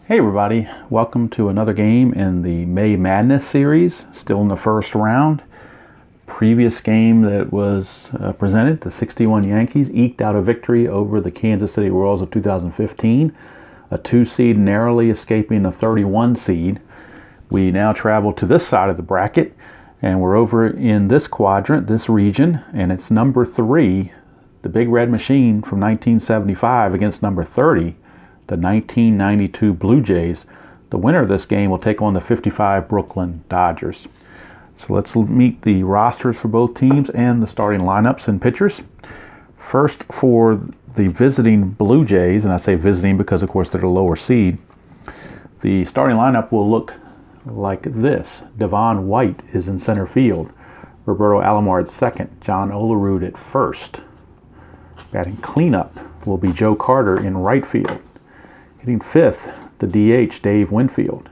Hey everybody, welcome to another game in the May Madness series, still in the first round. Previous game that was presented, the 61 Yankees eked out a victory over the Kansas City Royals of 2015, a 2 seed narrowly escaping a 31 seed. We now travel to this side of the bracket, and we're over in this quadrant, this region, and it's number 3, the Big Red Machine from 1975 against number 30, the 1992 Blue Jays. The winner of this game will take on the 55 Brooklyn Dodgers. So let's meet the rosters for both teams and the starting lineups and pitchers. First, for the visiting Blue Jays, and I say visiting because of course they're the lower seed, the starting lineup will look like this. Devon White is in center field, Roberto Alomar at second, John Olerud at first. Batting cleanup will be Joe Carter in right field. Hitting fifth, the DH, Dave Winfield.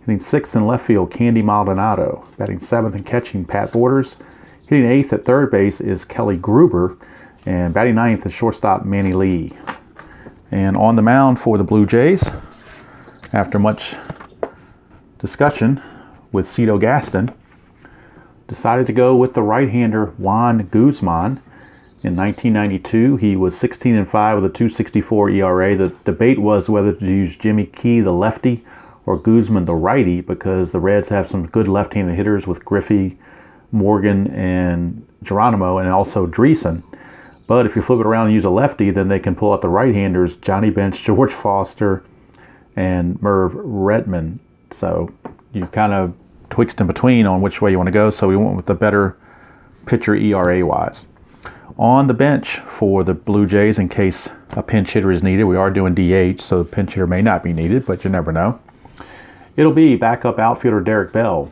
Hitting sixth in left field, Candy Maldonado. Batting seventh and catching, Pat Borders. Hitting eighth at third base is Kelly Gruber. And batting ninth is shortstop Manny Lee. And on the mound for the Blue Jays, after much discussion with Cito Gaston, decided to go with the right-hander Juan Guzman. In 1992, he was 16-5 with a 2.64 ERA. The debate was whether to use Jimmy Key, the lefty, or Guzman, the righty, because the Reds have some good left-handed hitters with Griffey, Morgan, and Geronimo, and also Dreesen. But if you flip it around and use a lefty, then they can pull out the right-handers, Johnny Bench, George Foster, and Merv Retman. So you kind of twixt in between on which way you want to go. So we went with the better pitcher ERA-wise. On the bench for the Blue Jays, in case a pinch hitter is needed, we are doing DH, so the pinch hitter may not be needed, but you never know. It'll be backup outfielder Derek Bell,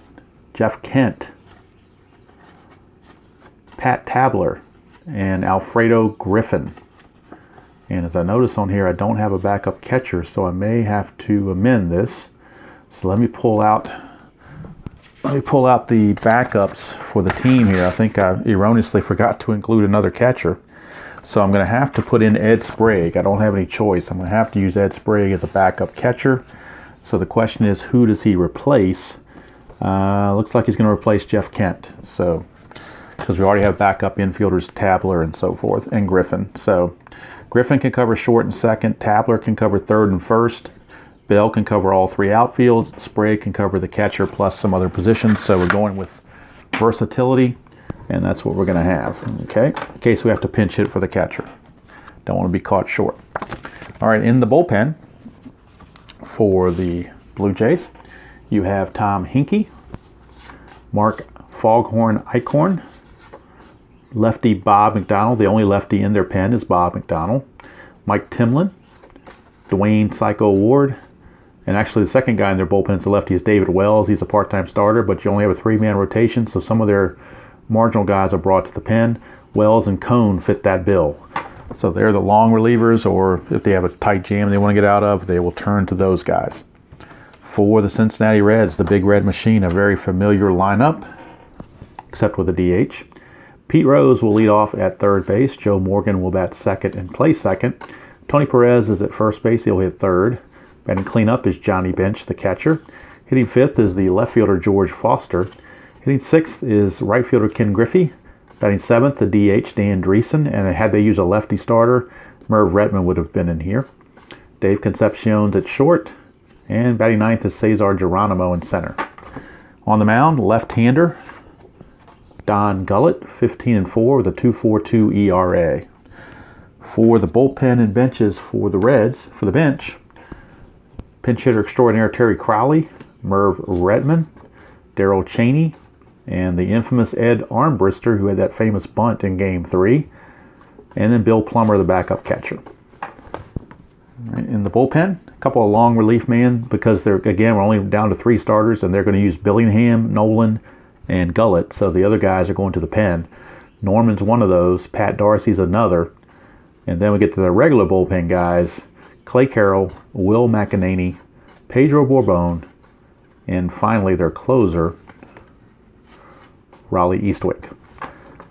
Jeff Kent, Pat Tabler, and Alfredo Griffin. And as I notice on here, I don't have a backup catcher, so I may have to amend this. So let me pull out the backups for the team here. I think I erroneously forgot to include another catcher. So I'm going to have to put in Ed Sprague. I don't have any choice. I'm going to have to use Ed Sprague as a backup catcher. So the question is, who does he replace? Looks like he's going to replace Jeff Kent. So, because we already have backup infielders, Tabler and so forth, and Griffin. So Griffin can cover short and second. Tabler can cover third and first. Bell can cover all 3 outfields. Sprague can cover the catcher plus some other positions. So we're going with versatility, and that's what we're going to have, okay? In case we have to pinch hit for the catcher. Don't want to be caught short. All right, in the bullpen for the Blue Jays, you have Tom Hinkie, Mark Foghorn Eichhorn, lefty Bob McDonald. The only lefty in their pen is Bob McDonald. Mike Timlin, Dwayne Psycho Ward, and actually the second guy in their bullpen is the lefty is David Wells. He's a part-time starter, but you only have a 3-man rotation, so some of their marginal guys are brought to the pen. Wells and Cone fit that bill. So they're the long relievers, or if they have a tight jam they want to get out of, they will turn to those guys. For the Cincinnati Reds, the Big Red Machine, a very familiar lineup, except with a DH. Pete Rose will lead off at third base. Joe Morgan will bat second and play second. Tony Perez is at first base. He'll hit third. Batting cleanup is Johnny Bench, the catcher. Hitting fifth is the left fielder George Foster. Hitting sixth is right fielder Ken Griffey. Batting seventh, the DH Dan Dreesen. And had they used a lefty starter, Merv Retman would have been in here. Dave Concepcion's at short. And batting ninth is Cesar Geronimo in center. On the mound, left-hander Don Gullett, 15-4 with a 2.42 ERA. For the bullpen and benches for the Reds, for the bench, pinch hitter extraordinaire Terry Crowley, Merv Retman, Darrell Chaney, and the infamous Ed Armbrister, who had that famous bunt in Game 3, and then Bill Plummer, the backup catcher. Right, in the bullpen, a couple of long relief men, because we're only down to 3 starters, and they're going to use Billingham, Nolan, and Gullett, so the other guys are going to the pen. Norman's one of those, Pat Darcy's another, and then we get to the regular bullpen guys, Clay Carroll, Will McEnany, Pedro Bourbon, and finally their closer, Raleigh Eastwick.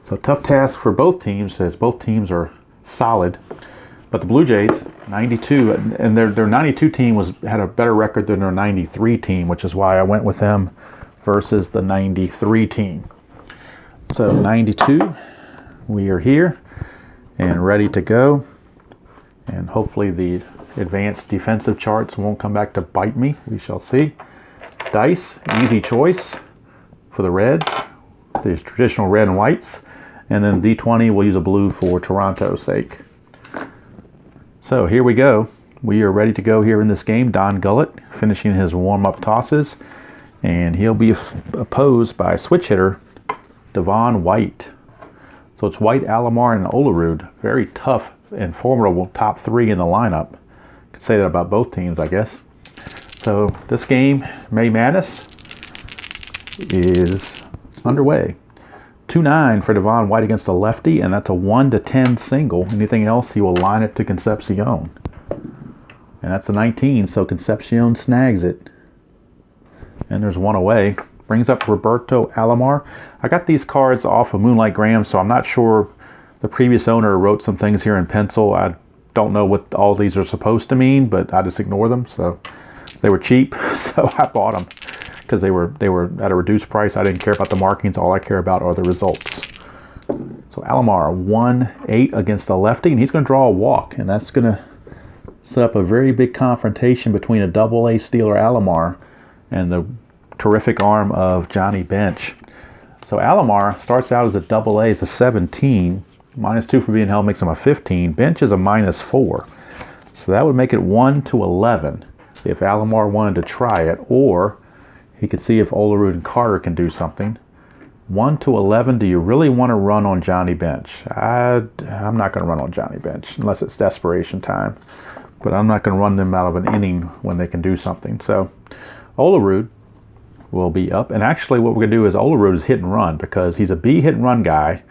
So tough task for both teams, as both teams are solid. But the Blue Jays, 92, and their 92 team had a better record than their 93 team, which is why I went with them versus the 93 team. So 92, we are here and ready to go, and hopefully the advanced defensive charts won't come back to bite me. We shall see. Dice, easy choice for the Reds, the traditional red and whites, and then D20, we'll use a blue for Toronto's sake. So here we go. We are ready to go here in this game. Don Gullett finishing his warm-up tosses, and he'll be opposed by switch hitter Devon White. So it's White, Alomar, and Olerud. Very tough and formidable top three in the lineup. Could say that about both teams, I guess. So this game, May Madness, is underway. 2-9 for Devon White against the lefty, and that's a 1-10 single. Anything else, he will line it to Concepcion. And that's a 19, so Concepcion snags it. And there's one away. Brings up Roberto Alomar. I got these cards off of Moonlight Graham, so I'm not sure. The previous owner wrote some things here in pencil. I don't know what all these are supposed to mean, but I just ignore them. So they were cheap, so I bought them because they were at a reduced price. I didn't care about the markings. All I care about are the results. So Alomar 1-8 against the lefty, and he's going to draw a walk, and that's going to set up a very big confrontation between a double-A stealer Alomar and the terrific arm of Johnny Bench. So Alomar starts out as a double-A, is a 17. -2 for being held makes him a 15. Bench is a -4. So that would make it 1-11 if Alomar wanted to try it, or he could see if Olerud and Carter can do something. 1-11, do you really want to run on Johnny Bench? I'm not going to run on Johnny Bench unless it's desperation time. But I'm not going to run them out of an inning when they can do something. So Olerud will be up. And actually what we're going to do is Olerud is hit and run because he's a B hit and run guy.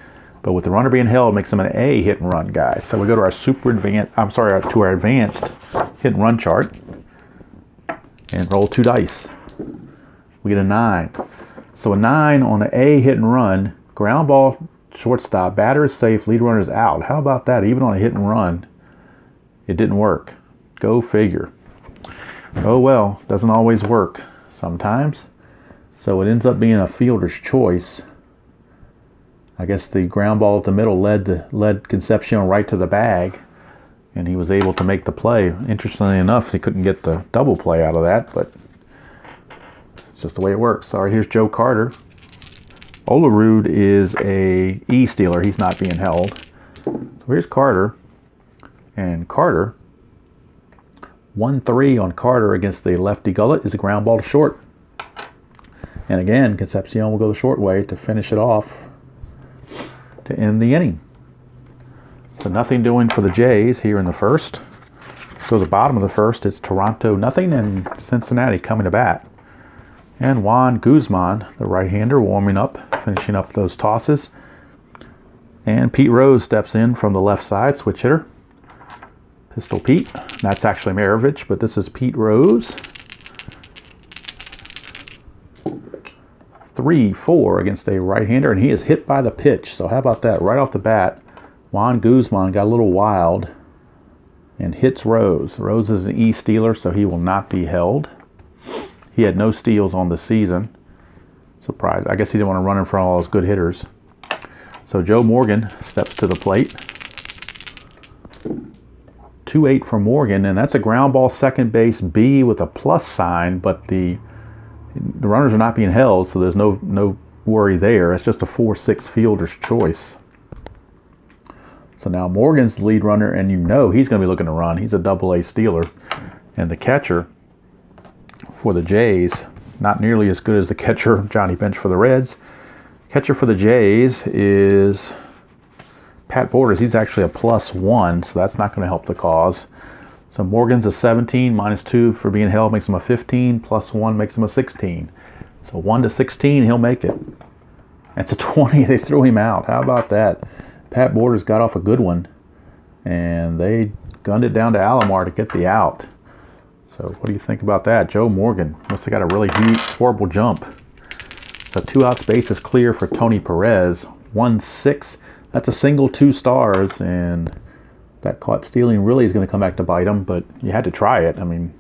But with the runner being held, it makes him an A hit and run guy. So we go to our to our advanced hit and run chart and roll 2 dice. We get a 9. So a 9 on an A hit and run, ground ball, shortstop, batter is safe, lead runner is out. How about that? Even on a hit and run, it didn't work. Go figure. Oh well, doesn't always work sometimes. So it ends up being a fielder's choice. I guess the ground ball at the middle led Concepcion right to the bag, and he was able to make the play. Interestingly enough, he couldn't get the double play out of that, but it's just the way it works. All right, here's Joe Carter. Olerud is a E stealer. He's not being held. So here's Carter, and Carter, 1-3 on Carter against the lefty Gullett is a ground ball to short. And again, Concepcion will go the short way to finish it off to end the inning. So nothing doing for the Jays here in the first. So the bottom of the first, it's Toronto nothing and Cincinnati coming to bat. And Juan Guzman, the right-hander, warming up, finishing up those tosses. And Pete Rose steps in from the left side, switch hitter. Pistol Pete. That's actually Maravich, but this is Pete Rose. 3-4 against a right-hander, and he is hit by the pitch. So how about that? Right off the bat, Juan Guzman got a little wild and hits Rose. Rose is an E stealer, so he will not be held. He had no steals on the season. Surprise. I guess he didn't want to run in front of all those good hitters. So Joe Morgan steps to the plate. 2-8 for Morgan, and that's a ground ball second base B with a plus sign, but the runners are not being held, so there's no worry there. It's just a 4-6 fielder's choice. So now Morgan's the lead runner, and you know he's going to be looking to run. He's a double-A stealer. And the catcher for the Jays, not nearly as good as the catcher, Johnny Bench, for the Reds. Catcher for the Jays is Pat Borders. He's actually a +1, so that's not going to help the cause. So Morgan's a 17, -2 for being held makes him a 15, +1 makes him a 16. So 1-16, he'll make it. That's a 20. They threw him out. How about that? Pat Borders got off a good one, and they gunned it down to Alomar to get the out. So what do you think about that? Joe Morgan must have got a really horrible jump. So 2 outs, base is clear for Tony Perez. 1-6. That's a single, 2 stars, and That caught stealing really is going to come back to bite him, but you had to try it. I mean,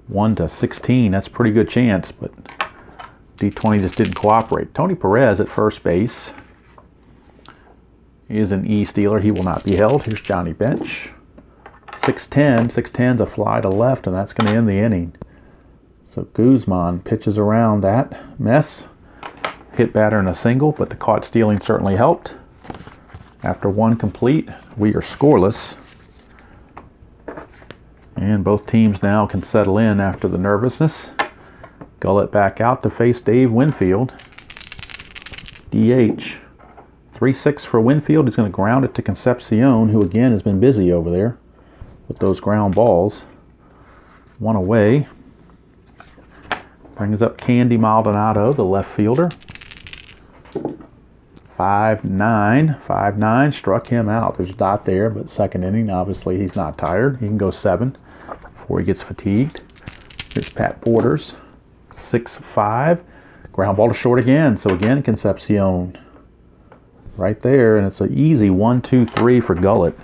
1 to 16, that's a pretty good chance, but D20 just didn't cooperate. Tony Perez at first base is an E stealer. He will not be held. Here's Johnny Bench. 6-10. 6-10's a fly to left, and that's going to end the inning. So Guzman pitches around that mess. Hit batter in a single, but the caught stealing certainly helped. After 1 complete, we are scoreless. And both teams now can settle in after the nervousness. Gullett back out to face Dave Winfield. DH. 3-6 for Winfield. He's going to ground it to Concepcion, who again has been busy over there with those ground balls. 1 away. Brings up Candy Maldonado, the left fielder. 5-9. 5-9. Struck him out. There's a dot there, but second inning, obviously he's not tired. He can go 7 before he gets fatigued. Here's Pat Borders. 6-5. Ground ball to short again. So again, Concepcion right there, and it's an easy 1-2-3 for Gullett.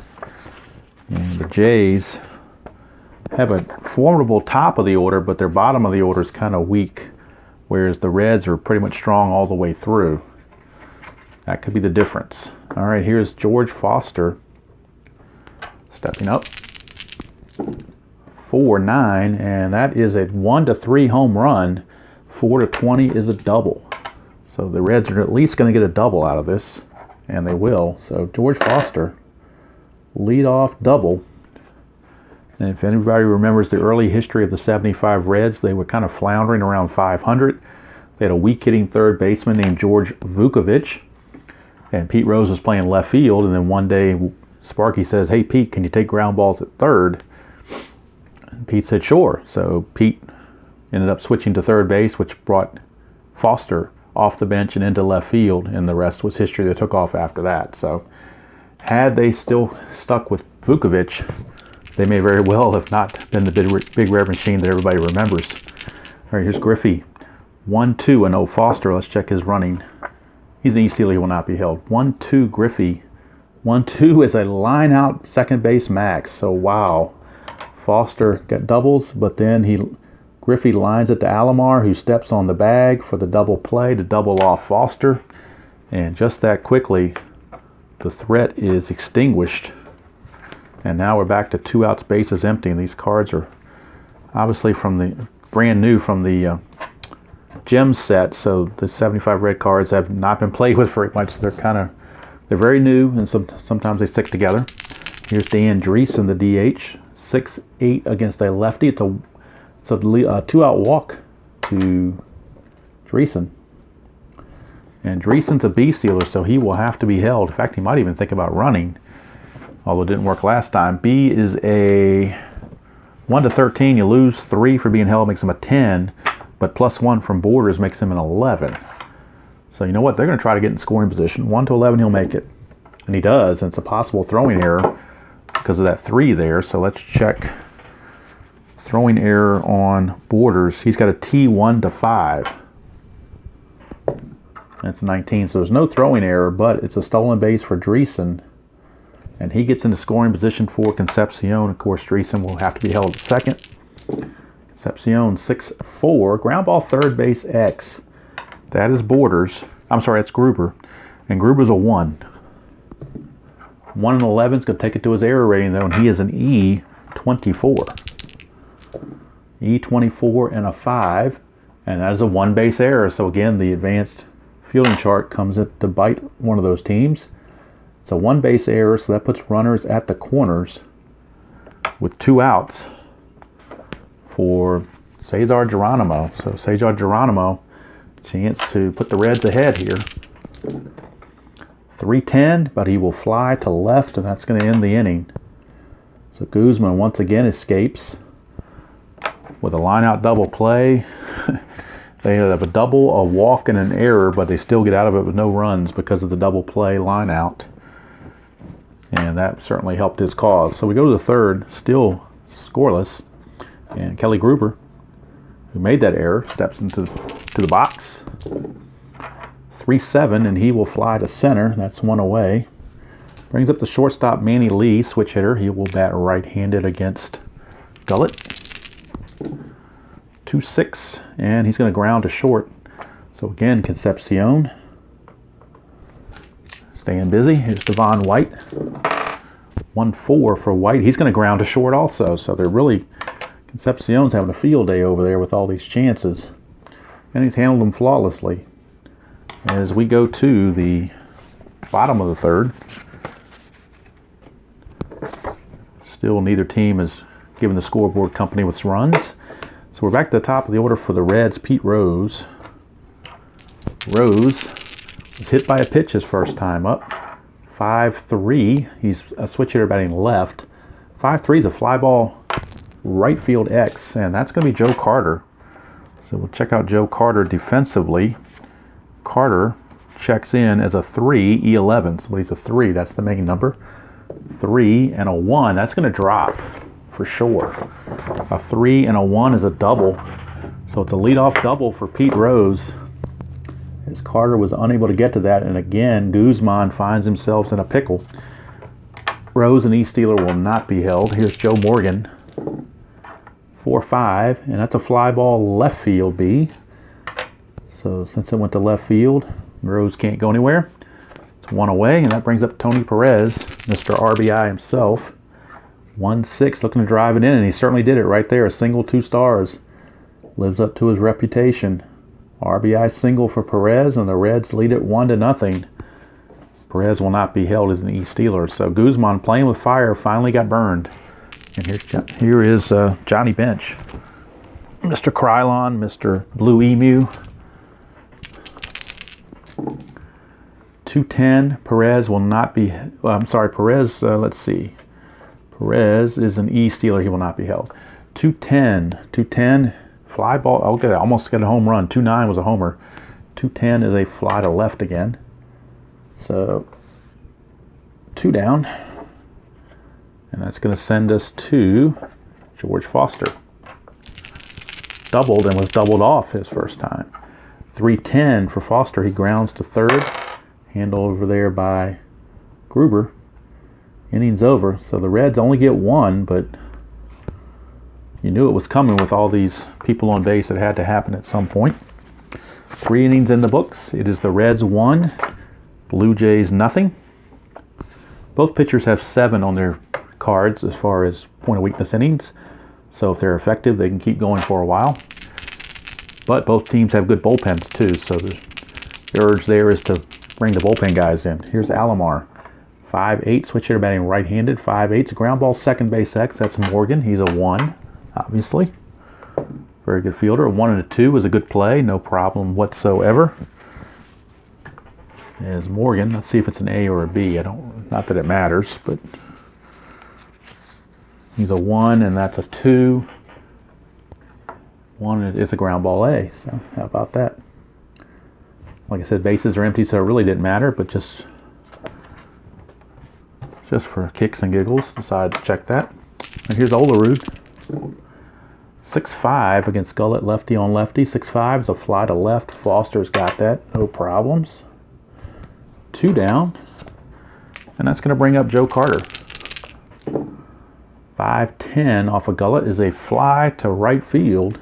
And the Jays have a formidable top of the order, but their bottom of the order is kind of weak, whereas the Reds are pretty much strong all the way through. That could be the difference. All right, here's George Foster stepping up. 4-9, and that is a 1-3 home run. 4-20 is a double. So the Reds are at least going to get a double out of this, and they will. So George Foster, leadoff double. And if anybody remembers the early history of the 75 Reds, they were kind of floundering around 500. They had a weak hitting third baseman named George Vukovic, and Pete Rose was playing left field, and then one day Sparky says, "Hey Pete, can you take ground balls at third?" And Pete said sure. So Pete ended up switching to third base, which brought Foster off the bench and into left field, and the rest was history. They took off after that. So had they still stuck with Vukovic, they may very well have not been the big red machine that everybody remembers. All right, here's Griffey. 1-2, and oh, Foster, let's check his running. He's an E-stealer, he will not be held. 1-2, Griffey. 1-2 is a line out second base max. So wow, Foster got doubles, but then Griffey lines it to Alomar, who steps on the bag for the double play to double off Foster. And just that quickly, the threat is extinguished. And now we're back to 2 outs, bases empty. And these cards are obviously from the brand new from the gem set. So the 75 red cards have not been played with very much. They're very new, and sometimes they stick together. Here's Dan Dreesen, the DH. 6-8 against a lefty. It's a 2-out walk to Dreesen. And Dreesen's a B stealer, so he will have to be held. In fact, he might even think about running, although it didn't work last time. B is a 1-13. You lose 3 for being held, makes him a 10, but +1 from Borders makes him an 11. So you know what? They're going to try to get in scoring position. 1-11, he'll make it. And he does, and it's a possible throwing error because of that 3 there. So let's check throwing error on Borders. He's got a T1-5. That's 19, so there's no throwing error, but it's a stolen base for Dreesen. And he gets into scoring position for Concepcion. Of course, Dreesen will have to be held at second. Concepcion 6-4. Ground ball third base X. That is Borders. I'm sorry, that's Gruber. And Gruber's a 1. 1-11 is going to take it to his error rating, though, and he is an E24. E24 and a 5. And that is a 1 base error. So again, the advanced fielding chart comes to bite one of those teams. It's a 1 base error, so that puts runners at the corners with 2 outs for Cesar Geronimo. So Cesar Geronimo, chance to put the Reds ahead here. 3-10, but he will fly to left, and that's going to end the inning. So Guzman once again escapes with a line-out double play. They have a double, a walk, and an error, but they still get out of it with no runs because of the double play line-out. And that certainly helped his cause. So we go to the third, still scoreless. And Kelly Gruber, who made that error, steps into the box. 3-7, and he will fly to center. That's 1 away. Brings up the shortstop, Manny Lee, switch hitter. He will bat right-handed against Gullett. 2-6, and he's going to ground to short. So again, Concepcion staying busy. Here's Devon White. 1-4 for White. He's going to ground to short also. So they're really, Concepcion's having a field day over there with all these chances. And he's handled them flawlessly. As we go to the bottom of the third, still neither team is giving the scoreboard company with runs. So we're back to the top of the order for the Reds. Pete Rose. Rose was hit by a pitch his first time up. 5-3. He's a switch hitter batting left. 5-3 is a fly ball right field X, and that's going to be Joe Carter. So we'll check out Joe Carter defensively. Carter checks in as a 3, E11. So he's a 3. That's the main number. 3 and a 1. That's going to drop for sure. A 3 and a 1 is a double. So it's a leadoff double for Pete Rose. As Carter was unable to get to that, and again, Guzman finds himself in a pickle. Rose and E-Stealer will not be held. Here's Joe Morgan. 4-5, and that's a fly ball left field B. So since it went to left field, Rose can't go anywhere. It's 1 away, and that brings up Tony Perez, Mr. RBI himself. 1-6, looking to drive it in, and he certainly did it right there. A single, 2 stars. Lives up to his reputation. RBI single for Perez, and the Reds lead it 1-0. Perez will not be held as an E-Stealer. So Guzman, playing with fire, finally got burned. And here is Johnny Bench. Mr. Krylon, Mr. Blue Emu. 2-10. Perez will not be... I'm sorry, Perez, let's see. Perez is an E-Stealer. He will not be held. 2-10. 2-10. Fly ball. Okay, almost got a home run. 2-9 was a homer. 2-10 is a fly to left again. So 2 down. And that's going to send us to George Foster. Doubled and was doubled off his first time. 3-10 for Foster. He grounds to third. Handle over there by Gruber. Innings over. So the Reds only get 1, but you knew it was coming with all these people on base. It had to happen at some point. 3 innings in the books. It is the Reds 1, Blue Jays nothing. Both pitchers have 7 on their cards as far as point of weakness innings. So if they're effective, they can keep going for a while. But both teams have good bullpens too. So the urge there is to bring the bullpen guys in. Here's Alomar. 5-8, switch hitter batting right-handed. 5-8's a ground ball second base X. That's Morgan. He's a 1. Obviously. Very good fielder. A 1 and a 2 was a good play. No problem whatsoever. There's Morgan. Let's see if it's an A or a B. Not that it matters, but he's a 1 and that's a 2. 1 is a ground ball A. So how about that? Like I said, bases are empty, so it really didn't matter, but just for kicks and giggles, decided to check that. And here's Olerud. 6-5 against Gullett, lefty on lefty. 6-5 is a fly to left. Foster's got that, no problems. 2 down, and that's going to bring up Joe Carter. 5-10 off of Gullett is a fly to right field,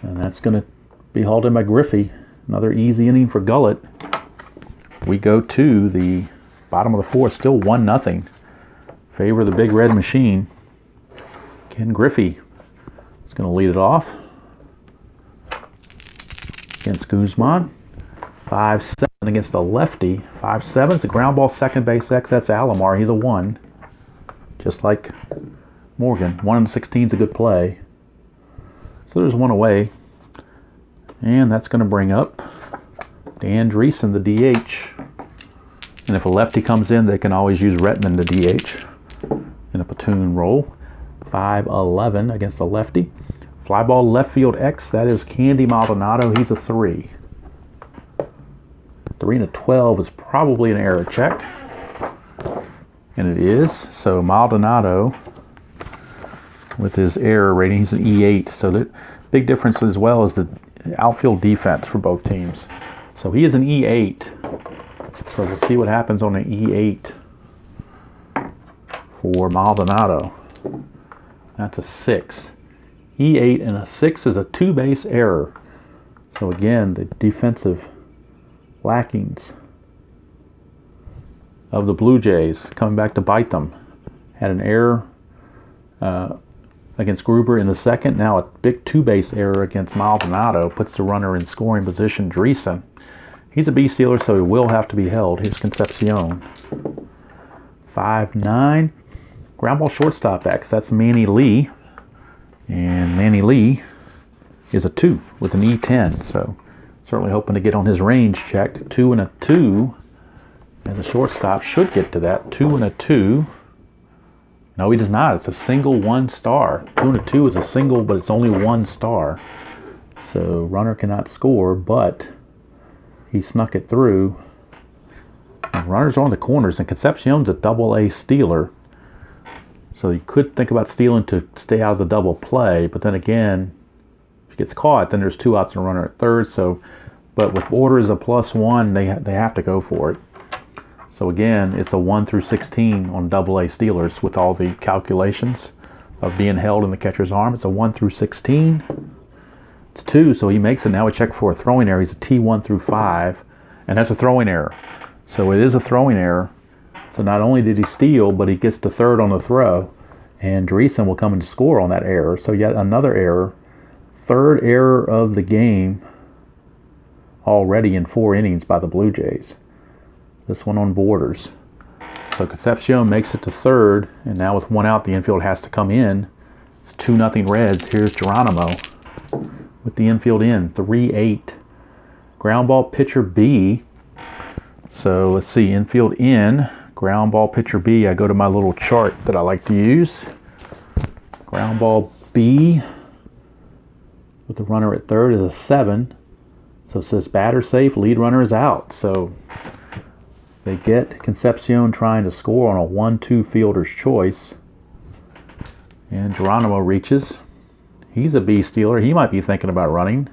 and that's going to be hauled in by Griffey. Another easy inning for Gullett. We go to the bottom of the 4th, still 1-0. Favor of the Big Red Machine. Ken Griffey is going to lead it off against Guzman. 5-7 against the lefty. 5-7 is a ground ball second base X. That's Alomar. He's a 1. Just like Morgan. 1-16 is a good play. So there's 1 away. And that's going to bring up Dan Dreesen, the DH. And if a lefty comes in, they can always use Retman, the DH, in a platoon role. 5-11 against the lefty. Fly ball left field X. That is Candy Maldonado. He's a 3. 3 and a 12 is probably an error check. And it is. So Maldonado, with his error rating, he's an E8. So the big difference as well is the outfield defense for both teams. So he is an E8. So we'll see what happens on an E8. for Maldonado. That's a 6. E8 and a 6 is a 2-base error. So again, the defensive lackings of the Blue Jays coming back to bite them. Had an error against Gruber in the second. Now a big 2-base error against Maldonado puts the runner in scoring position. Dreesen. He's a base stealer, so he will have to be held. Here's Concepcion. 5-9. Ground ball shortstop X. That's Manny Lee. And Manny Lee is a 2 with an E10. So certainly hoping to get on his range check. 2 and a 2. And the shortstop should get to that. 2 and a 2. No, he does not. It's a single 1 star. 2 and a 2 is a single, but it's only 1 star. So runner cannot score, but he snuck it through. And runners are on the corners, and Concepcion's a double-A stealer. So you could think about stealing to stay out of the double play, but then again, if he gets caught, then there's 2 outs and a runner at third. So, but with order as a +1, they have to go for it. So again, it's a 1 through 16 on double-A stealers with all the calculations of being held in the catcher's arm. It's a 1 through 16. It's 2, so he makes it. Now we check for a throwing error. He's a T1 through 5, and that's a throwing error. So it is a throwing error. So not only did he steal, but he gets to third on the throw, and Dreesen will come and score on that error. So yet another error. Third error of the game already in 4 innings by the Blue Jays. This one on Borders. So Concepcion makes it to third, and now with 1 out, the infield has to come in. It's 2-0 Reds. Here's Geronimo with the infield in. 3-8. Ground ball pitcher B. So let's see, infield in. Ground ball pitcher B. I go to my little chart that I like to use. Ground ball B with the runner at third is a 7. So it says batter safe, lead runner is out. So they get Concepcion trying to score on a 1-2 fielder's choice. And Geronimo reaches. He's a B stealer. He might be thinking about running.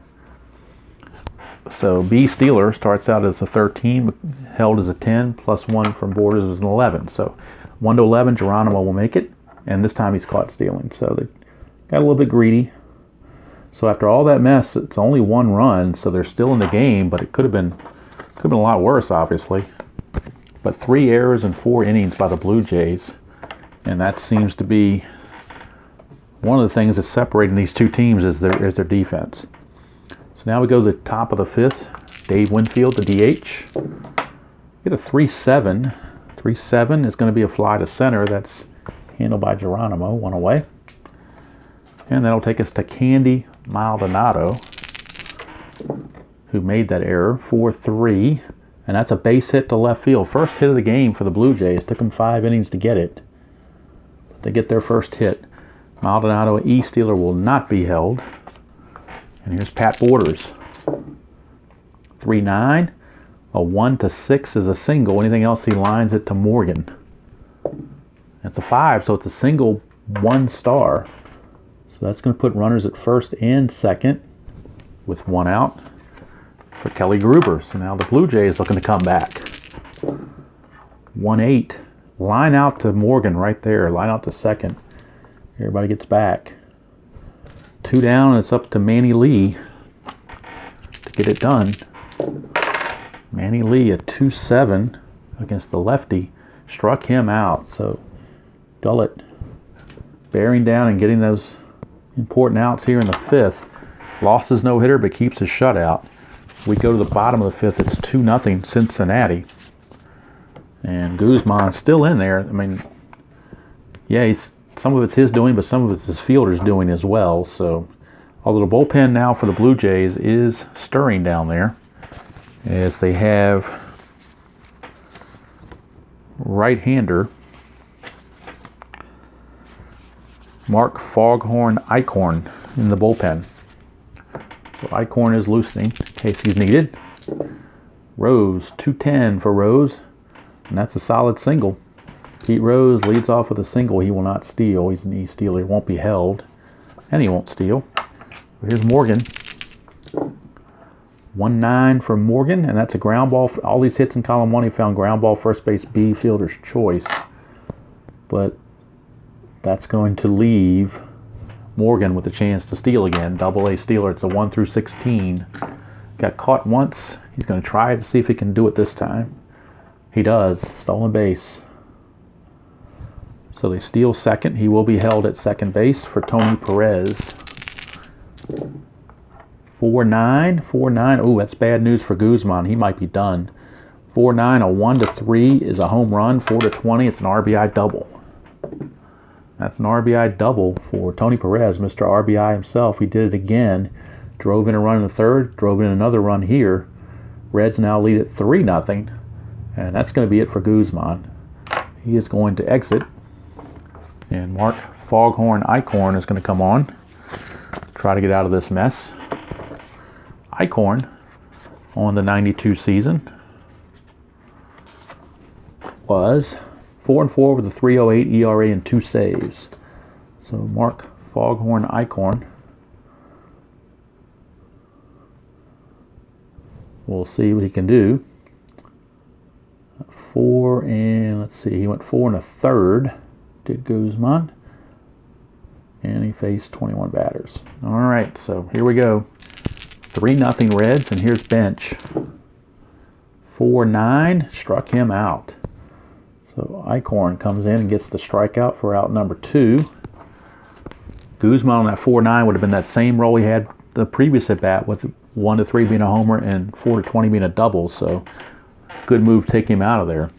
So B stealer starts out as a 13, held as a 10, +1 from Borders is an 11. So 1 to 11, Geronimo will make it. And this time he's caught stealing. So they got a little bit greedy. So after all that mess, it's only 1 run. So they're still in the game, but it could have been a lot worse, obviously. But 3 errors in 4 innings by the Blue Jays. And that seems to be one of the things that's separating these two teams is their defense. So now we go to the top of the 5th. Dave Winfield, the DH. Get a 3-7. 3-7 is going to be a fly to center. That's handled by Geronimo, 1 away. And that'll take us to Candy Maldonado, who made that error. 4-3. And that's a base hit to left field. First hit of the game for the Blue Jays. Took them 5 innings to get it. But they get their first hit. Maldonado, E stealer, will not be held. And here's Pat Borders. 3-9. A 1 to 6 is a single. Anything else, he lines it to Morgan. That's a 5, so it's a single 1 star. So that's going to put runners at first and second with 1 out for Kelly Gruber. So now the Blue Jays looking to come back. 1-8. Line out to Morgan right there. Line out to second. Everybody gets back. 2 down, and it's up to Manny Lee to get it done. Manny Lee, a 2-7 against the lefty, struck him out. So Gullett bearing down and getting those important outs here in the 5th. Lost his no-hitter, but keeps his shutout. We go to the bottom of the 5th. It's 2-0 Cincinnati. And Guzman's still in there. I mean, yeah, some of it's his doing, but some of it's his fielder's doing as well. So, although the bullpen now for the Blue Jays is stirring down there, as they have right-hander Mark Foghorn Eichhorn in the bullpen. So Eichhorn is loosening in case he's needed. Rose, 210 for Rose, and that's a solid single. Pete Rose leads off with a single. He will not steal. He's an E-stealer. He won't be held, and he won't steal. Here's Morgan. 1-9 from Morgan, and that's a ground ball. All these hits in column 1, he found ground ball, first base B, fielder's choice. But That's going to leave Morgan with a chance to steal again. Double A stealer. It's a 1 through 16. Got caught once. He's going to try to see if he can do it this time. He does. Stolen base. So they steal second. He will be held at second base for Tony Perez. 4-9. 4-9. Oh, that's bad news for Guzman. He might be done. 4-9. A 1-3 is a home run. 4-20. It's an RBI double. That's an RBI double for Tony Perez, Mr. RBI himself. He did it again. Drove in a run in the third. Drove in another run here. Reds now lead at 3-0. And that's going to be it for Guzman. He is going to exit. And Mark Foghorn Eichhorn is going to come on. Try to get out of this mess. Eichhorn on the 92 season was 4-4 with a 3.08 ERA and 2 saves. So Mark Foghorn Eichhorn. We'll see what he can do. 4 and let's see, he went 4 1/3. Did Guzman. And he faced 21 batters. All right, so here we go. 3-0 Reds, and here's bench. 4-9, struck him out. So Eichhorn comes in and gets the strikeout for out number 2. Guzman on that 4-9 would have been that same role he had the previous at bat, with 1-3 being a homer and 4-20 being a double. So good move to take him out of there.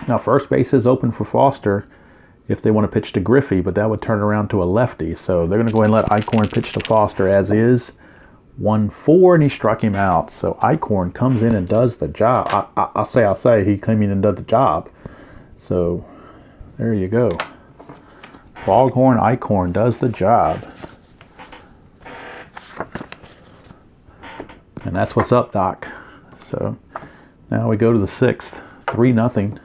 Now first base is open for Foster if they want to pitch to Griffey, but that would turn around to a lefty. So they're going to go ahead and let Eichhorn pitch to Foster as is. 1-4, and he struck him out. So Eichhorn comes in and does the job. I'll say he came in and did the job. So there you go. Foghorn Eichhorn does the job. And that's what's up, Doc. So now we go to the 6th. 3-0.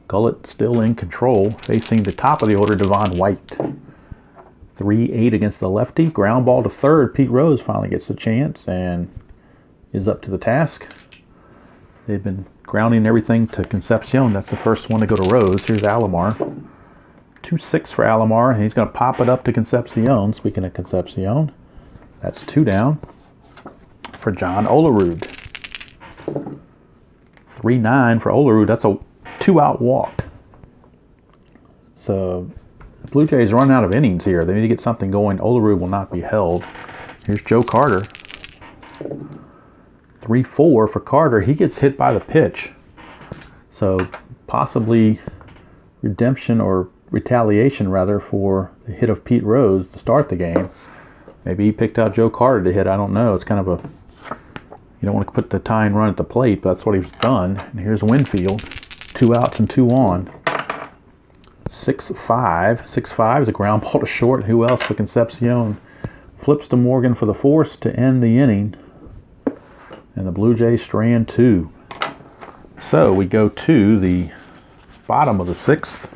Gullett still in control, facing the top of the order, Devon White. 3-8 against the lefty. Ground ball to third. Pete Rose finally gets a chance and is up to the task. They've been grounding everything to Concepcion. That's the first one to go to Rose. Here's Alomar. 2-6 for Alomar, and he's going to pop it up to Concepcion. Speaking of Concepcion, that's 2 down for John Olerud. 3-9 for Olerud. That's a 2-out walk. So the Blue Jays run out of innings here. They need to get something going. Olerud will not be held. Here's Joe Carter. 3-4 for Carter. He gets hit by the pitch. So possibly redemption or retaliation rather for the hit of Pete Rose to start the game. Maybe he picked out Joe Carter to hit. I don't know. It's kind of a, you don't want to put the tying run at the plate, but that's what he's done. And here's Winfield. 2 outs and 2 on. 6-5. 6-5 is a ground ball to short. Who else but Concepcion? Flips to Morgan for the force to end the inning. And the Blue Jays strand 2. So we go to the bottom of the 6th.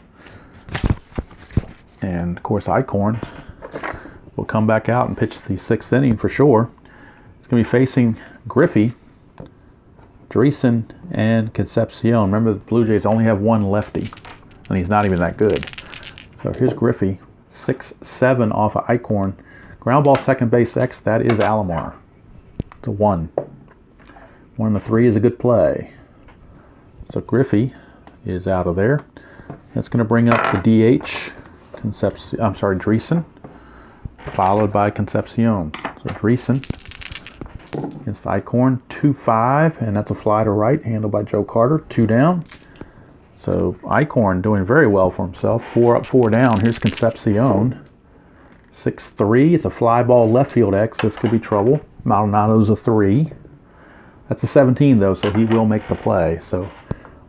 And of course Eichhorn will come back out and pitch the 6th inning for sure. It's going to be facing Griffey, Dreesen, and Concepcion. Remember, the Blue Jays only have one lefty, and he's not even that good. So here's Griffey. 6-7 off of Eichhorn. Ground ball, second base X. That is Alomar. The 1. 1-3 is a good play. So Griffey is out of there. That's going to bring up the DH, Dreesen, followed by Concepcion. So Dreesen against Eichhorn, 2-5, and that's a fly to right, handled by Joe Carter. 2 down. So Eichhorn doing very well for himself. 4 up, 4 down. Here's Concepcion. 6-3. It's a fly ball left field X. This could be trouble. Maldonado's a 3. That's a 17 though, so he will make the play. So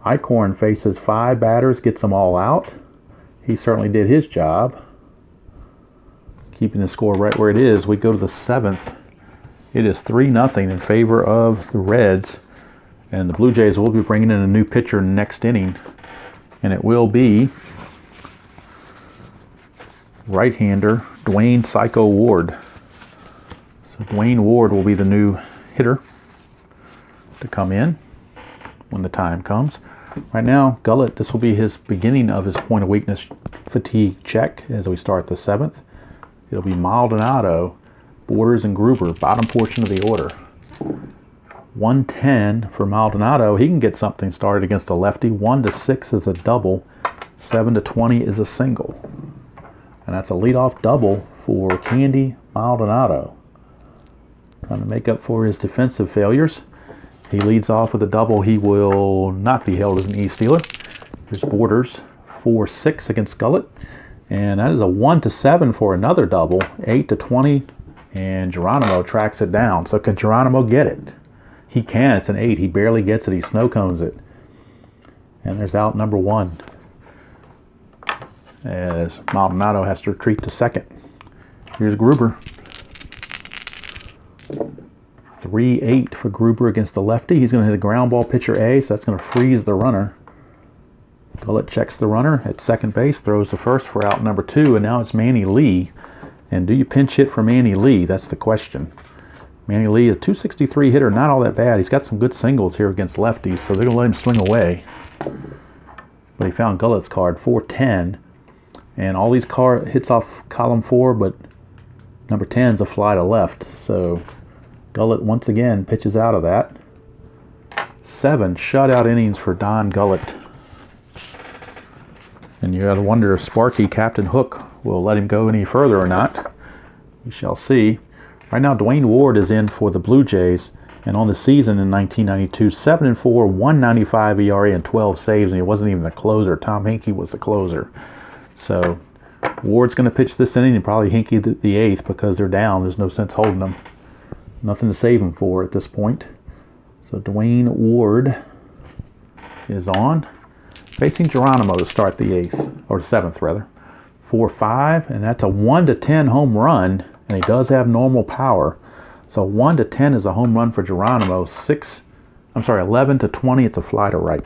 Eichhorn faces 5 batters, gets them all out. He certainly did his job, keeping the score right where it is. We go to the 7th. It is 3-0 in favor of the Reds, and the Blue Jays will be bringing in a new pitcher next inning, and it will be right-hander Dwayne Psycho Ward. So Dwayne Ward will be the new hitter to come in when the time comes. Right now, Gullett, this will be his beginning of his point of weakness fatigue check as we start the 7th. It'll be Maldonado, Borders, and Gruber, bottom portion of the order. 110 for Maldonado. He can get something started against a lefty. 1 to 6 is a double. 7 to 20 is a single. And that's a leadoff double for Candy Maldonado. Trying to make up for his defensive failures. He leads off with a double. He will not be held as an E-stealer. Here's Borders, 4-6 against Gullett. And that is a 1 to 7 for another double. 8 to 20. And Geronimo tracks it down. So can Geronimo get it? He can. It's an 8. He barely gets it. He snow cones it. And there's out number 1. As Maldonado has to retreat to second. Here's Gruber. 3-8 for Gruber against the lefty. He's going to hit a ground ball pitcher A, so that's going to freeze the runner. Gullett checks the runner at second base, throws to first for out number 2, and now it's Manny Lee. And do you pinch hit for Manny Lee? That's the question. Manny Lee, a 263 hitter, not all that bad. He's got some good singles here against lefties, so they're going to let him swing away. But he found Gullett's card, 410. And all these hits off column 4, but number 10's a fly to left. So Gullett once again pitches out of that. 7 shutout innings for Don Gullett. And you got to wonder if Sparky, Captain Hook, will let him go any further or not. We shall see. Right now, Dwayne Ward is in for the Blue Jays. And on the season in 1992, 7-4, 195 ERA, and 12 saves. And he wasn't even the closer. Tom Hinkie was the closer. So Ward's going to pitch this inning and probably Hinkie the 8th because they're down. There's no sense holding them. Nothing to save him for at this point. So Dwayne Ward is on. Facing Geronimo to start the 8th, or the 7th rather. 4-5, and that's a 1 to 10 home run, and he does have normal power. So 1 to 10 is a home run for Geronimo. 11 to 20, it's a fly to right.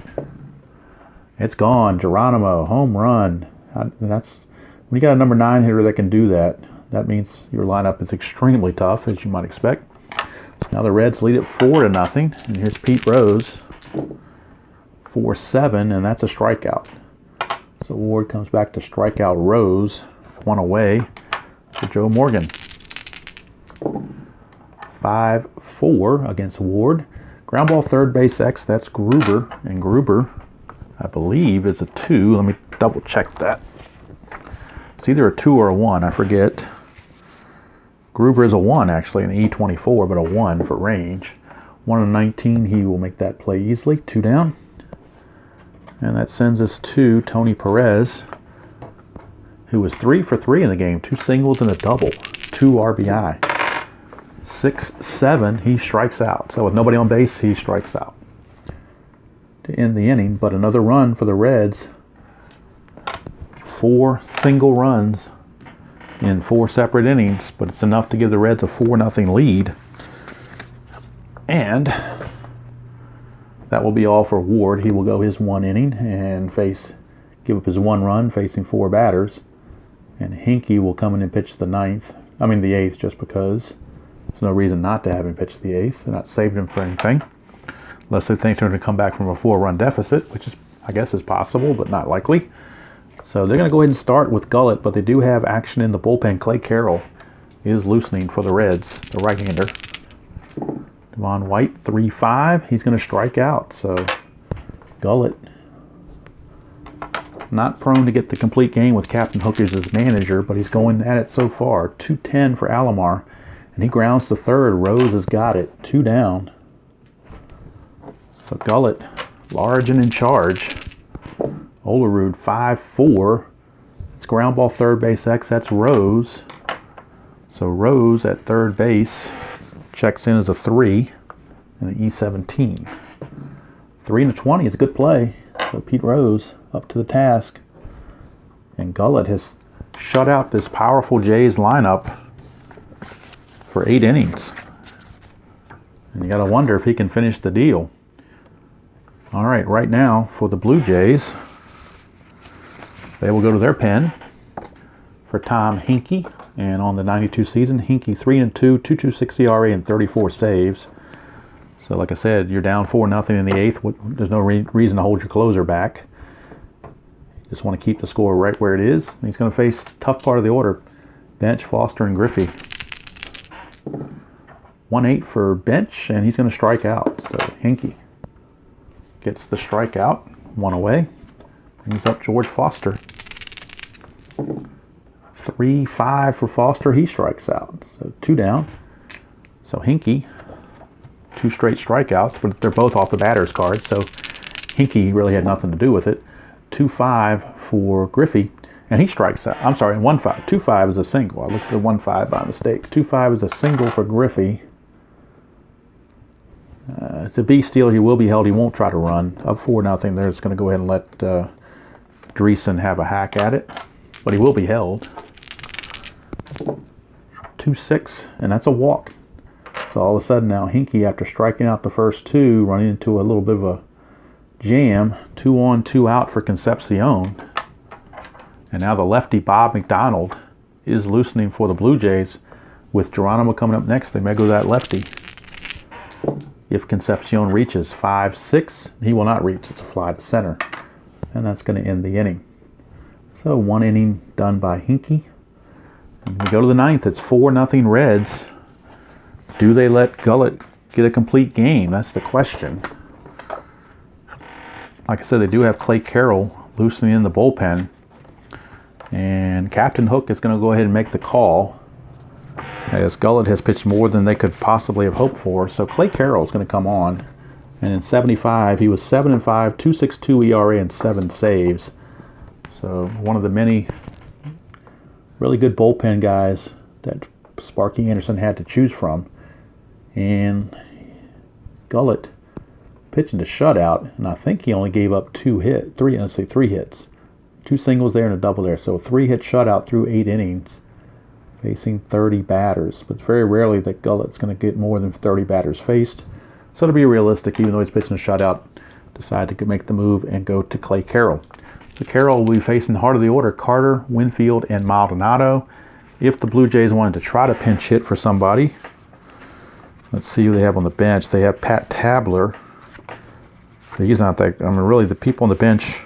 It's gone. Geronimo, home run. That's when you got a number 9 hitter that can do that. That means your lineup is extremely tough, as you might expect. So now the Reds lead it 4-0, and here's Pete Rose. 4-7, and that's a strikeout. So Ward comes back to strike out Rose. 1 away for Joe Morgan. 5-4 against Ward. Ground ball third base X, that's Gruber. And Gruber, I believe, is a 2. Let me double check that. It's either a 2 or a 1, I forget. Gruber is a 1 actually, an E24, but a 1 for range. 1-19, he will make that play easily. 2 down. And that sends us to Tony Perez, who was 3 for 3 in the game. 2 singles and a double. 2 RBI. 6-7, he strikes out. So with nobody on base, he strikes out to end the inning. But another run for the Reds. 4 single runs in 4 separate innings. But it's enough to give the Reds a 4-0 lead. And that will be all for Ward. He will go his 1 inning and give up his 1 run, facing 4 batters. And Hinkie will come in and pitch the 8th, just because there's no reason not to have him pitch the 8th. They're not saving him for anything, unless they think they're going to come back from a 4-run deficit, which is, I guess, is possible, but not likely. So they're going to go ahead and start with Gullett, but they do have action in the bullpen. Clay Carroll is loosening for the Reds, the right-hander. Devon White, 3-5. He's going to strike out. So Gullett, not prone to get the complete game with Captain Hook as his manager, but he's going at it so far. 2-10 for Alomar, and he grounds to third. Rose has got it. 2 down. So Gullett, large and in charge. Olerud, 5-4. It's ground ball third base X. That's Rose. So Rose at third base checks in as a 3 and an E17. 3-20 is a good play. So Pete Rose up to the task. And Gullett has shut out this powerful Jays lineup for 8 innings. And you got to wonder if he can finish the deal. All right, right now for the Blue Jays, they will go to their pen for Tom Hinkie. And on the 92 season, Hinkie 3-2, 2.26 ERA, and 34 saves. So like I said, you're down 4-0 in the 8th. There's no reason to hold your closer back. Just want to keep the score right where it is. And he's going to face tough part of the order. Bench, Foster, and Griffey. 1-8 for Bench, and he's going to strike out. So Hinkie gets the strikeout. 1 away. Brings up George Foster. 3-5 for Foster. He strikes out. So 2 down. So Hinkie, 2 straight strikeouts, but they're both off the batter's card. So Hinkie really had nothing to do with it. 2-5 for Griffey, and he strikes out. I'm sorry, 1-5. 2-5 is a single. I looked at 1-5 by mistake. 2-5 is a single for Griffey. It's a B steal. He will be held. He won't try to run. Up 4-0. They're just going to go ahead and let Dreesen have a hack at it, but he will be held. 2-6, and that's a walk. So all of a sudden now Hinkie, after striking out the first 2, running into a little bit of a jam. 2 on, 2 out for Concepcion. And now the lefty Bob McDonald is loosening for the Blue Jays. With Geronimo coming up next, they may go that lefty. If Concepcion reaches 5-6, he will not reach. It's a fly to center. And that's going to end the inning. So 1 inning done by Hinkie. And we go to the 9th. It's 4-0 Reds. Do they let Gullett get a complete game? That's the question. Like I said, they do have Clay Carroll loosening in the bullpen. And Captain Hook is going to go ahead and make the call, as Gullett has pitched more than they could possibly have hoped for. So Clay Carroll is going to come on. And in 75, he was 7-5, 2.62 ERA, and 7 saves. So one of the many really good bullpen guys that Sparky Anderson had to choose from. And Gullett pitching to shutout, and I think he only gave up 3 hits. 2 singles there and a double there. So a 3-hit shutout through 8 innings, facing 30 batters. But it's very rarely that Gullett's going to get more than 30 batters faced. So to be realistic, even though he's pitching a shutout, decided to make the move and go to Clay Carroll. So Carroll will be facing the heart of the order, Carter, Winfield, and Maldonado. If the Blue Jays wanted to try to pinch hit for somebody, let's see who they have on the bench. They have Pat Tabler. He's not that. I mean, really, the people on the bench,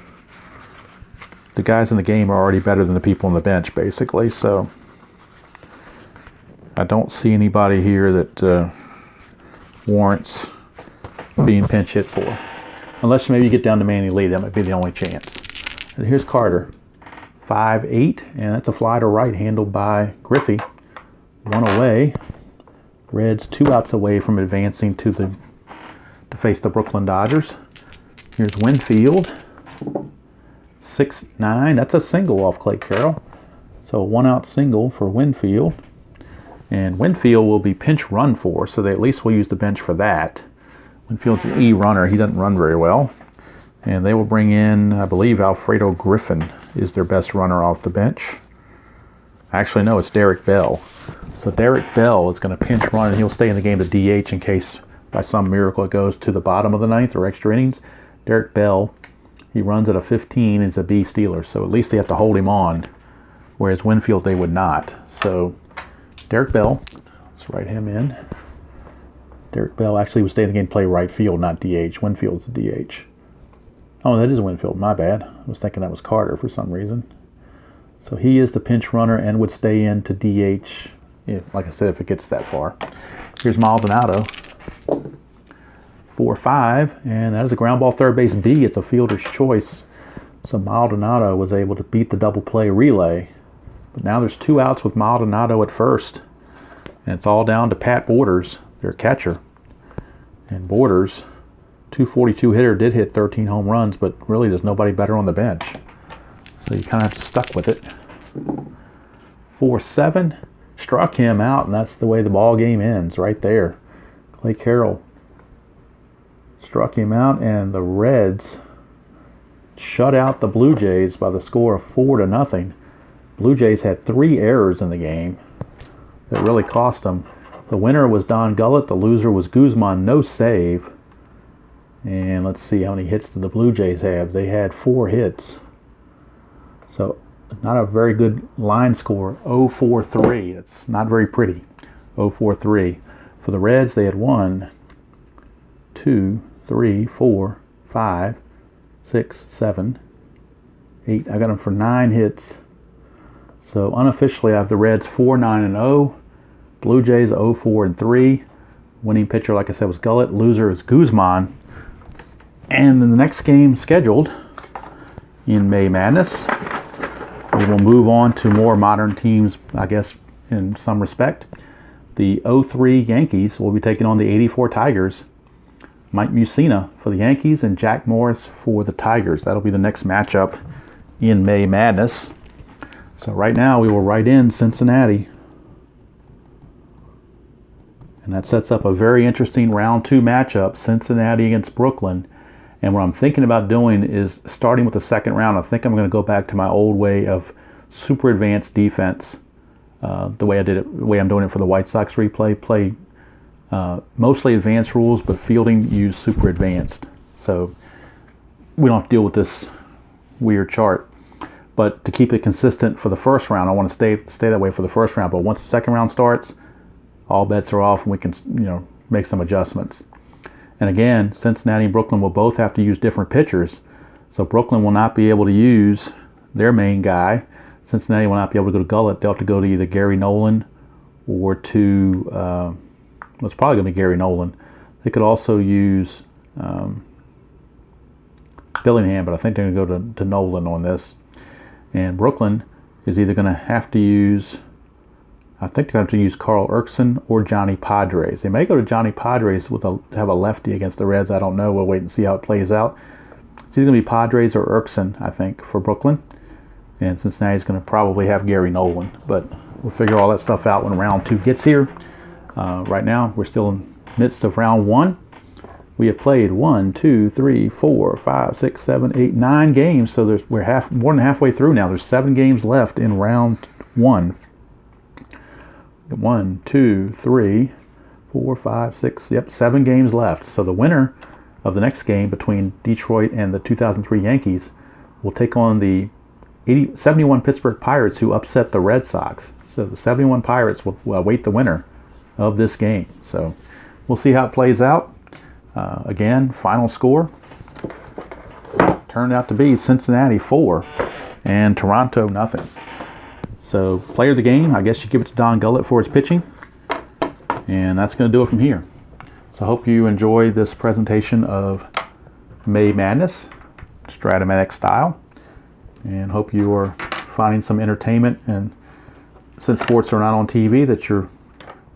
the guys in the game are already better than the people on the bench, basically. So I don't see anybody here that warrants being pinch hit for. Unless maybe you get down to Manny Lee. That might be the only chance. And here's Carter. 5-8, and that's a fly to right, handled by Griffey. 1 away. Reds 2 outs away from advancing to face the Brooklyn Dodgers. Here's Winfield. 6-9. That's a single off Clay Carroll. So a 1-out single for Winfield. And Winfield will be pinch run for, so they at least will use the bench for that. Winfield's an E runner. He doesn't run very well. And they will bring in, I believe, Alfredo Griffin is their best runner off the bench. Actually, no, it's Derek Bell. So Derek Bell is going to pinch run, and he'll stay in the game to DH in case by some miracle it goes to the bottom of the 9th or extra innings. Derek Bell, he runs at a 15 and is a B stealer, so at least they have to hold him on, whereas Winfield they would not. So Derek Bell, let's write him in. Derek Bell actually would stay in the game, play right field, not DH. Winfield's the DH. Oh, that is Winfield, my bad. I was thinking that was Carter for some reason. So he is the pinch runner and would stay in to DH, like I said, if it gets that far. Here's Maldonado. 4-5, and that is a ground ball third base B. It's a fielder's choice. So Maldonado was able to beat the double play relay. But now there's 2 outs with Maldonado at first. And it's all down to Pat Borders, their catcher. And Borders, 242 hitter, did hit 13 home runs, but really there's nobody better on the bench. So you kind of have to stuck with it. 4-7, struck him out, and that's the way the ball game ends right there. Clay Carroll struck him out, and the Reds shut out the Blue Jays by the score of 4-0. Blue Jays had 3 errors in the game that really cost them. The winner was Don Gullett. The loser was Guzman, no save. And let's see how many hits did the Blue Jays have. They had 4 hits. So not a very good line score. 0-4-3. That's not very pretty. 0-4-3. For the Reds, they had 1, 2, 3, 4, 5, 6, 7, 8. I got them for 9 hits. So unofficially, I have the Reds 4-9-0, Blue Jays 0-4-3. Winning pitcher, like I said, was Gullett. Loser is Guzman. And in the next game scheduled in May Madness, we will move on to more modern teams, I guess, in some respect. The 03 Yankees will be taking on the 84 Tigers. Mike Mussina for the Yankees and Jack Morris for the Tigers. That'll be the next matchup in May Madness. So right now we will write in Cincinnati. And that sets up a very interesting round 2 matchup, Cincinnati against Brooklyn. And what I'm thinking about doing is starting with the second round. I think I'm going to go back to my old way of super advanced defense. The way I did it, the way I'm doing it for the White Sox replay. Play mostly advanced rules, but fielding use super advanced. So we don't have to deal with this weird chart. But to keep it consistent for the first round, I want to stay that way for the first round. But once the second round starts, all bets are off, and we can, make some adjustments. And again, Cincinnati and Brooklyn will both have to use different pitchers. So Brooklyn will not be able to use their main guy. Cincinnati will not be able to go to Gullett. They'll have to go to either Gary Nolan or to, it's probably going to be Gary Nolan. They could also use Billingham, but I think they're going to go to Nolan on this. And Brooklyn is either going to have to use, I think they're going to have to use Carl Erickson or Johnny Padres. They may go to Johnny Padres to have a lefty against the Reds. I don't know. We'll wait and see how it plays out. It's either going to be Padres or Erickson, I think, for Brooklyn. And Cincinnati's going to probably have Gary Nolan. But we'll figure all that stuff out when round 2 gets here. Right now, we're still in the midst of round 1. We have played 1, 2, 3, 4, 5, 6, 7, 8, 9 games. So we're more than halfway through now. There's 7 games left in round 1. 1, 2, 3, 4, 5, 6, 7 games left. So the winner of the next game between Detroit and the 2003 Yankees will take on the 71 Pittsburgh Pirates, who upset the Red Sox. So the 71 Pirates will await the winner of this game. So we'll see how it plays out. Again, final score turned out to be Cincinnati 4 and Toronto nothing. So player of the game, I guess you give it to Don Gullett for his pitching. And that's going to do it from here. So I hope you enjoy this presentation of May Madness, Strat-o-matic style. And hope you are finding some entertainment. And since sports are not on TV, that you're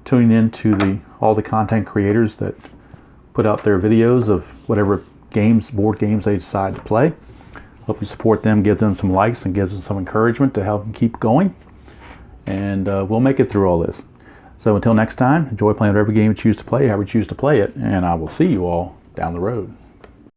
tuning in to all the content creators that put out their videos of whatever board games they decide to play. Hope you support them, give them some likes, and give them some encouragement to help them keep going. And we'll make it through all this. So until next time, enjoy playing whatever game you choose to play, however you choose to play it, and I will see you all down the road.